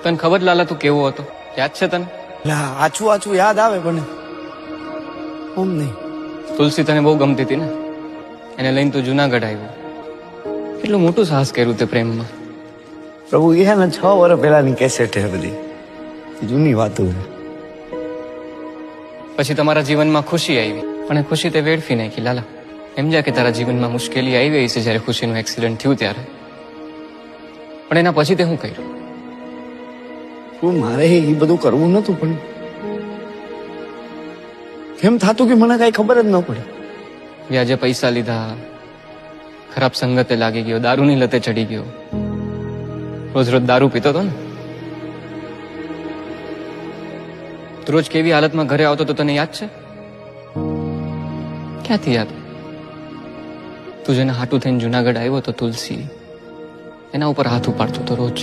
તને ખબર લાલા તું કેવો હતો? યાદ છે તને? લા આછું આછું યાદ આવે પણ ઓમ નહીં. તુલસી તને બહુ ગમતી હતી ને, એને લઈને તું જુનાગઢ આવ્યો. કેટલું મોટું સાહસ કર્યું તે પ્રેમમાં. પ્રભુ એ હે ને 6 વર્ષ પહેલાની કેસેટ હે બધી, જૂની વાતો છે. પછી તમારા જીવનમાં ખુશી આવી, પણ એ ખુશી તે વેડફી નાખી લાલા. સમજ્યા કે તારા જીવનમાં મુશ્કેલી આવી છે જ્યારે ખુશીનું એક્સિડન્ટ થયું ત્યારે, પણ એના પછી તે શું કર્યું? શું મારે એ બધું કરવું નતું, પણ કેમ થાતું કે મને કઈ ખબર જ ન પડી. વ્યાજે પૈસા લીધા, ખરાબ સંગતે લાગી ગયો, દારૂની લતે ચડી ગયો, રોજ રોજ દારૂ પીતો હતો ને. તું રોજ કેવી હાલતમાં ઘરે આવતો તો તને યાદ છે? ક્યાંથી યાદ? તું જેને હાટું થઈને જુનાગઢ આવ્યો તો તુલસી, એના ઉપર હાથ ઉપાડતો તો રોજ.